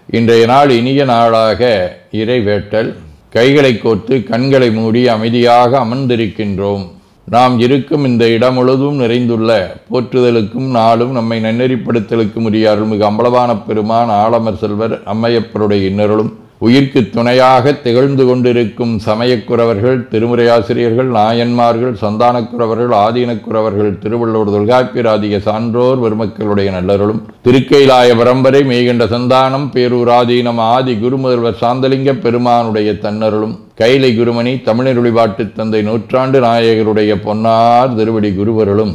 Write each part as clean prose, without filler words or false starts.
இன்றைய நாள் இனிய நாளாக இறைவேட்டல். கைகளை கோர்த்து கண்களை மூடி அமைதியாக அமர்ந்திருக்கின்றோம். நாம் இருக்கும் இந்த இடம் முழுதும் நிறைந்துள்ள போற்றுதலுக்கும் நாளும் நம்மை நன்னெறிப்படுத்தலுக்கும் உரிய அருள்மிகு அம்பலவான பெருமான் ஆலமர் செல்வர் அம்மையப்பருடைய இன்னருளும் உயிர்க்கு துணையாக திகழ்ந்து கொண்டிருக்கும் சமயக்குறவர்கள், திருமுறையாசிரியர்கள், நாயன்மார்கள், சந்தானக்குறவர்கள், ஆதீனக்குறவர்கள், திருவள்ளுவர் தொல்காப்பியராதிய சான்றோர் பெருமக்களுடைய நல்லருளும் திருக்கைலாய பரம்பரை மெய்கண்ட சந்தானம் பேரூராதீனம் ஆதி குருமுதல்வர் சாந்தலிங்க பெருமானுடைய தன்னருளும் கைலை குருமணி தமிழருளிபாட்டு தந்தை நூற்றாண்டு நாயகருடைய பொன்னார் திருவடி குருவருளும்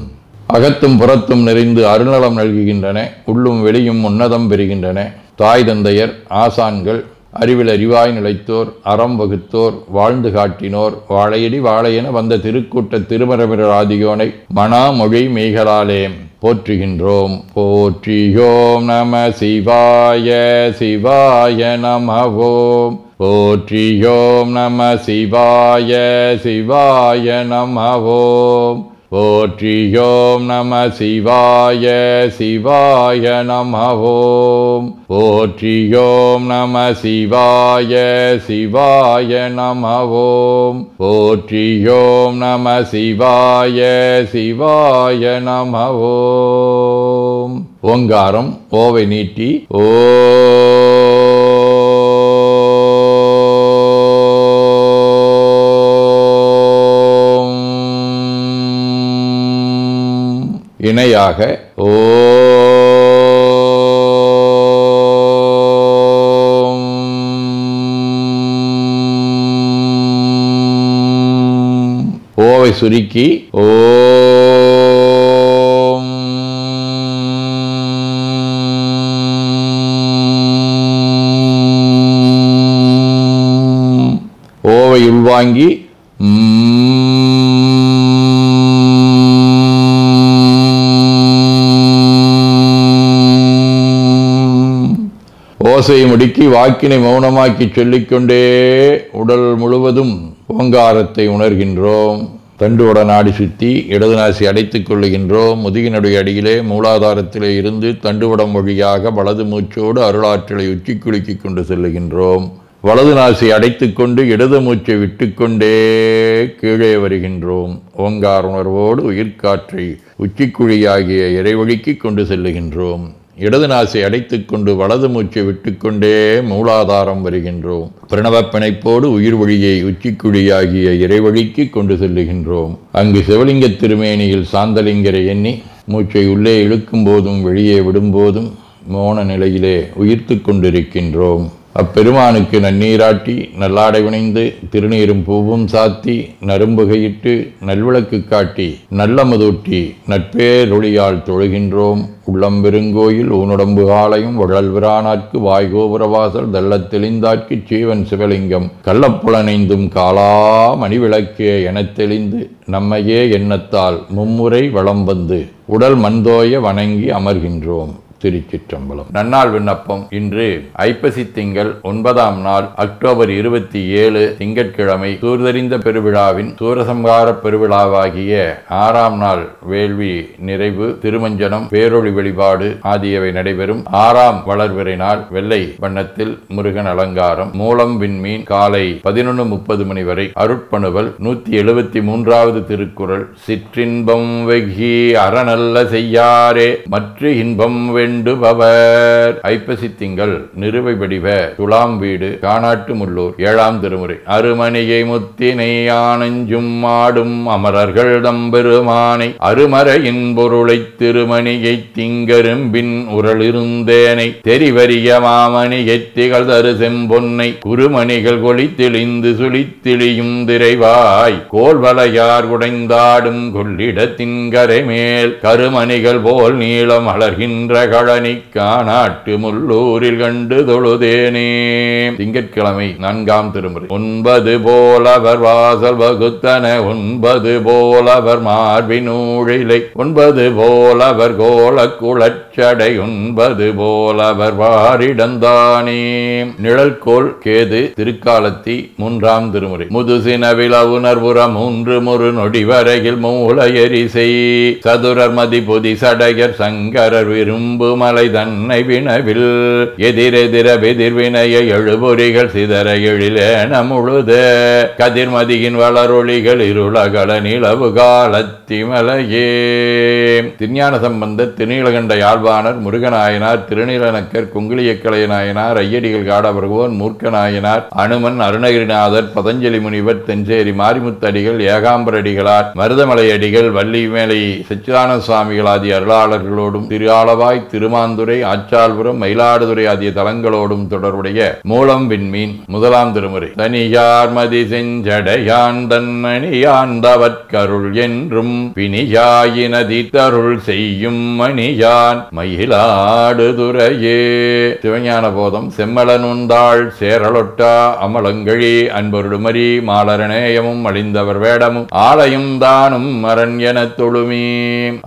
அகத்தும் புறத்தும் நிறைந்து அருள்நலம் நல்குகின்றன. உள்ளும் வெளியும் உன்னதம் பெறுகின்றன. தாய் தந்தையர், ஆசான்கள், அறிவில் அறிவாய் நிலைத்தோர், அறம் வகுத்தோர், வாழ்ந்து காட்டினோர், வாழையடி வாழையென வந்த திருக்கூட்ட திருமரபிரர் ஆதியோனை மணாமொழி மெய்களாலே போற்றுகின்றோம். போற்றியோம் நம சிவாய சிவாய நமவோம். போற்றியோம் நம சிவாய சிவாய நமவோம். போற்றியோம் நம சிவாய சிவாய நமவோம். போற்றியோம் நம சிவாய சிவாய நமவோம். போற்றியோம் நம சிவாய சிவாய நமவோம். ஓங்காரம் ஓவை நீட்டி ஓ இணையாக ஓம். ஓவை சுருக்கி ஓம். ஓவை உள்வாங்கி ஓசையை முடுக்கி வாக்கினை மௌனமாக்கி சொல்லிக்கொண்டே உடல் முழுவதும் ஓங்காரத்தை உணர்கின்றோம். தண்டுவட நாடி சுற்றி இடது நாசி அடைத்துக் கொள்ளுகின்றோம். முதுகினுடைய அடியிலே மூலாதாரத்திலே இருந்து தண்டுவடம் வழியாக வலது மூச்சோடு அருளாற்றலை உச்சி குலுக்கி கொண்டு செல்லுகின்றோம். வலது நாசி அடைத்து கொண்டு இடது மூச்சை விட்டுக்கொண்டே கீழே வருகின்றோம். ஓங்கார உணர்வோடு உயிர்காற்றை உச்சிக்குழியாகிய இறைவழிக்கு கொண்டு செல்லுகின்றோம். இடது நாசை அடைத்துக் கொண்டு வலது மூச்சை விட்டுக்கொண்டே மூலாதாரம் வருகின்றோம். பிரணவ பிணைப்போடு உயிர் வழியை உச்சிக்குழியாகிய இறைவழிக்கு கொண்டு செல்லுகின்றோம். அங்கு சிவலிங்க திருமேனியில் சாந்தலிங்கரை எண்ணி மூச்சை உள்ளே இழுக்கும் போதும் வெளியே விடும்போதும் மோன நிலையிலே உயிர்த்து கொண்டிருக்கின்றோம். அப்பெருமானுக்கு நன்னீராட்டி நல்லாடை வினைந்து திருநீரும் பூவும் சாத்தி நரும்புகையிட்டு நல்விளக்கு காட்டி நல்லமதூட்டி நட்பேரொழியால் தொழுகின்றோம். உள்ளம்பெருங்கோயில் ஊனுடம்பு ஆலயம் வழல்விரானாற்கு வாய்கோபுரவாசல் தள்ளத் தெளிந்தாற்கு சீவன் சிவலிங்கம் கள்ளப்புலனைந்தும் காலா மணிவிளக்கே எனத் தெளிந்து நம்மையே எண்ணத்தால் மும்முறை வளம் வந்து உடல் மண்தோய வணங்கி அமர்கின்றோம். திருச்சிற்றம்பலம். நன்னாள் விண்ணப்பம். இன்று ஐப்பசி திங்கள் 9ஆம் நாள் அக்டோபர் 27 திங்கட்கிழமை சூர்தறிந்த பெருவிழாவின் சூரசம்ஹார பெருவிழாவாகிய 6ஆம் நாள் வேள்வி நிறைவு, திருமஞ்சனம், பேரொளி வழிபாடு ஆகியவை நடைபெறும். 6ஆம் வளர்விறை நாள் வெள்ளை வண்ணத்தில் முருகன் அலங்காரம். மூலம் விண்மீன் காலை 11:30 மணி வரை. அருட்பணுவல் 173வது திருக்குறள். சிற்றின்பம் வெகி அறநல்ல செய்யாரே மற்ற இன்பம் வேண்டுபவர். ஐப்பசி திங்கள் நிறுவை வடிவ துலாம் வீடு காணாட்டு முள்ளூர் 7ஆம் திருமுறை. அருமணியை முத்தினை ஆனஞ்சும் ஆடும் அமரர்கள் தம்பெருமானை அருமறையின் பொருளை திருமணியை திங்கரும்பின் உரளிருந்தேனை தெரிவரிய மாமணியை திகழ் தரு செம்பொன்னை குருமணிகள் கொளி தெளிந்து சுழித்திழியும் திரைவாய் கோல்வலையார் உடைந்தாடும் கொள்ளிடத்தின் கரை மேல் கருமணிகள் போல் நீளம் அலர்கின்ற கழனி காணாட்டு முள்ளூரில் கண்டு தொழுதேனே. திங்கட்கிழமை 4ஆம் திருமுறை. 9 போலவர் வாசல் வகுத்தன 9 போலவர் மார்பினூழிலை 9 போலவர் கோல குளச்சடை 9 போலவர் வாரிடந்தானே. நிழல்கோள் கேது திருக்காலத்தி 3ஆம் திருமுறை. முதுசினவில உணர்வுற 3 முறு நொடி வரையில் மூல எரிசை சதுரர் மதி பொதி சடையர் சங்கரர் விரும்பு மலை தன்னை வினவில் எதிரெதிர வெதிர்வினைய எழுபொறிகள் சிதற எழிலேன முழுத கதிர்மதியின் வளரொளிகள் இருளகல நிலவு காலத்திமலையே. திருஞான சம்பந்தர், திருநீலகண்ட யாழ்ப்பாணர், முருகநாயனார், திருநீலநக்கர், குங்குளியக்கலை நாயனார், ஐயடிகள் காடபர்கோன், மூர்க்க நாயனார், அனுமன், அருணகிரிநாதர், பதஞ்சலி முனிவர், தென்சேரி மாரிமுத்தடிகள், ஏகாம்பரடிகளார், மருதமலையடிகள், வள்ளிமேலை சச்சிதானந்த சுவாமிகள் ஆகிய அருளாளர்களோடும் திரு ஆலவாய், திருமாந்துறை, ஆச்சால்புரம், மயிலாடுதுறை ஆகிய தலங்களோடும் தொடர்புடைய மூலம் விண்மீன் முதலாம் திருமுறை. தனியார் மதி செஞ்சடையான் தன்மணியாண்டவற்கருள் என்றும் பிணியாயினதி தருள் செய்யும் மணியான் மயிலாடுதுறையே. சிவஞான போதம். செம்மலனுந்தாள் சேரலொட்டா அமலங்கழி அன்பருடுமரி மாலரணேயமும் அழிந்தவர் வேடமும் ஆலயம் தானும் மரண் என தொழுமே.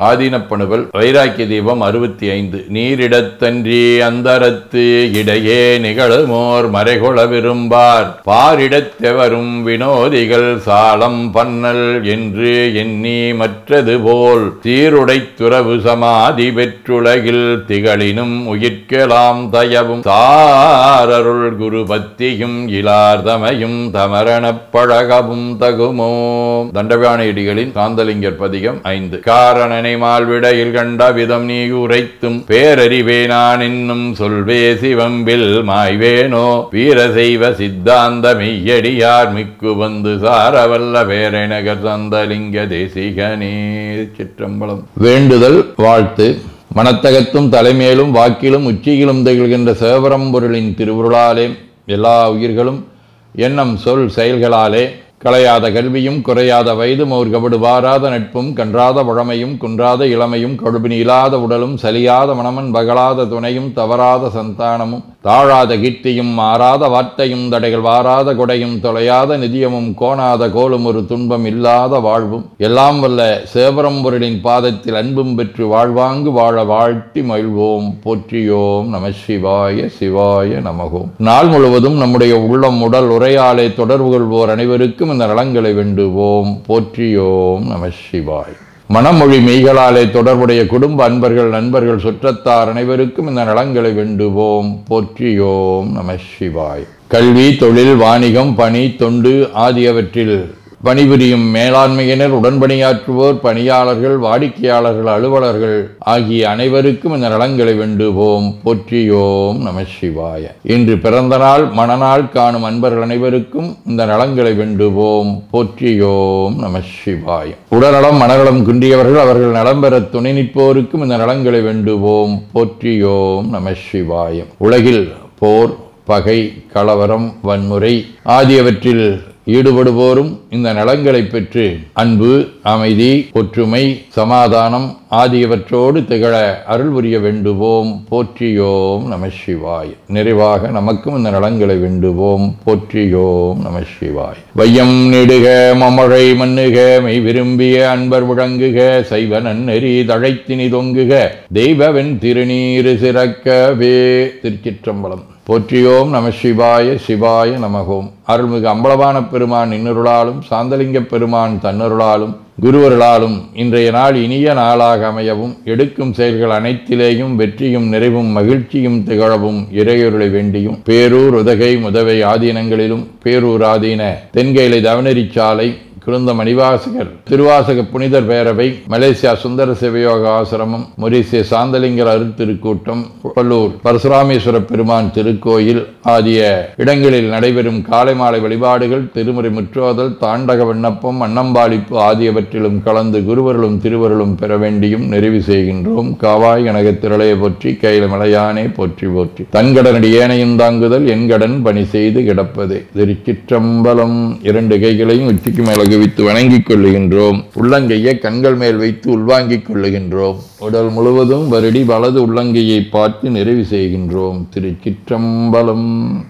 ஆதீனப்பணுவல். வைராக்கிய தீபம் 65. நீரிடத்தன்றி அந்தரத்து இடையே நிகழுமோர் மறைகொள விரும்பார் பாரிடத்தெவரும் வினோதிகள் சாலம் பன்னல் என்று எண்ணி மற்றது போல் சீருடை துறவு சமாதி பெற்றுலகில் திகழினும் உயிர்க்கலாம் தயவும் சாரருள் குரு பத்தியும் இலார்தமையும் தமரணப் பழகவும் தகுமோ. தண்டபாணியடிகளின் சாந்தலிங்கர் பதிகம் 5. காரணனை மால்விடையில் கண்ட விதம் நீ உரைத்தும் பேரறிவே நான் என்னும் சொல்வே சிவம்பில் மாய்வேனோ வீர செய்வ சித்தாந்த மெய்யடியார் மிக்கு வந்து சாரவல்ல பேரநகர் சாந்தலிங்க தேசிகனே. சிற்றம்பலம். வேண்டுதல் வாழ்த்து. மனத்தகத்தும் தலைமேலும் வாக்கிலும் உச்சியிலும் திகழ்கின்ற சிவபரம்பொருளின் திருவுருளாலே எல்லா உயிர்களும் எண்ணம் சொல் செயல்களாலே களையாத கல்வியும் குறையாத வயதும் ஒரு கபடு வாராத நட்பும் கன்றாத பழமையும் குன்றாத இளமையும் கடுபினி இல்லாத உடலும் சலியாத மனமன் பகலாத துணையும் தவறாத சந்தானமும் தாழாத கீர்த்தியும் மாறாத வார்த்தையும் தடைகள் வாராத கொடையும் தொலையாத நிதியமும் கோணாத கோலும் ஒரு துன்பம் இல்லாத வாழ்வும் எல்லாம் வல்ல சிவபரம்பொருளின் பாதத்தில் அன்பும் பெற்று வாழ்வாங்கு வாழ வாழ்த்தி மகிழ்வோம். போற்றியோம் நம சிவாய. சிவாய நமகோம். நாள் முழுவதும் நம்முடைய உள்ளம் உடல் உரையாலே தொடர்பு கொள்வோர் அனைவருக்கும் இந்த நலங்களை வேண்டுவோம். போற்றியோம் நம சிவாய். மனமொழி மெய்களாலே தொடர்புடைய குடும்ப அன்பர்கள் நண்பர்கள் சுற்றத்தார் அனைவருக்கும் இந்த நலங்களை வேண்டுவோம். போற்றியோம் நம சிவாய். கல்வி, தொழில், வாணிகம், பணி, தொண்டு ஆகியவற்றில் பணிபுரியும் மேலாண்மையினர், உடன்பணியாற்றுவோர், பணியாளர்கள், வாடிக்கையாளர்கள், அலுவலர்கள் ஆகிய அனைவருக்கும் இந்த நலங்களை வேண்டுவோம். போற்றியோம் நம சிவாய. இன்று பிறந்த நாள் மணநாள் காணும் அன்பர்கள் அனைவருக்கும் இந்த நலங்களை வேண்டுவோம். போற்றியோம் நம சிவாய. உடல்நலம் மனநலம் குன்றியவர்கள் அவர்கள் நலம் பெற துணை நிற்போருக்கும் இந்த நலங்களை வேண்டுவோம். போற்றியோம் நம சிவாய. உலகில் போர், பகை, கலவரம், வன்முறை ஆகியவற்றில் ஈடுபடுவோரும் இந்த நலங்களை பெற்று அன்பு, அமைதி, ஒற்றுமை, சமாதானம் ஆகியவற்றோடு திகழ அருள் புரிய வேண்டுவோம். போற்றியோம் நம சிவாய். நிறைவாக நமக்கும் இந்த நலங்களை வேண்டுவோம். போற்றியோம் நம சிவாய். வையம் நெடுக மமழை மண்ணுக மெய் விரும்பிய அன்பர் முழங்குக சைவ நன்னெறி தழைத்தினி தொங்குக தெய்வவென் திருநீரு சிறக்கவே. திருச்சிற்றம்பலம். போற்றியோம் நம சிவாய. சிவாய நமகோம். அருள்மிகு அம்பலவான பெருமான் இன்னருளாலும் சாந்தலிங்க பெருமான் தன்னருளாலும் குருவருளாலும் இன்றைய நாள் இனிய நாளாக அமையவும் எடுக்கும் செயல்கள் அனைத்திலேயும் வெற்றியும் நிறைவும் மகிழ்ச்சியும் திகழவும் இறையொருளை வேண்டியும் பேரூர், உதகை, முதவை ஆதீனங்களிலும் பேரூர் ஆதீன தென்கேலை தவனரிச்சாலை குருந்த மணிவாசகர் திருவாசக புனிதர் பேரவை, மலேசியா சுந்தர சிவயோக ஆசிரமம், மொரீசிய சாந்தலிங்கர் அருட்திருக்கூட்டம், பல்லூர் பரசுராமேஸ்வர பெருமான் திருக்கோயில் ஆகிய இடங்களில் நடைபெறும் காலை மாலை வழிபாடுகள், திருமுறை முற்றோதல், தாண்டக விண்ணப்பம், அன்னம்பாளிப்பு ஆகியவற்றிலும் கலந்து குருவர்களும் திருவருளும் பெற வேண்டியும் நிறைவு செய்கின்றோம். காவாய் கனக திரளைய போற்றி கையில மலையானே போற்றி போற்றி தன்கடனடி ஏனையும் தாங்குதல் என்கடன் பணி செய்து கிடப்பதே. திருச்சிற்றம்பலம். 2 கைகளையும் உச்சிக்கு மேல வித்து வணங்கிக் கொள்ளுகின்றோம். உள்ளங்கையை கண்கள் மேல் வைத்து உள்வாங்கிக் கொள்ளுகின்றோம். உடல் முழுவதும் வருடி வலது உள்ளங்கையை பார்த்து நிறைவு செய்கின்றோம். திருச்சிற்றம்பலம்.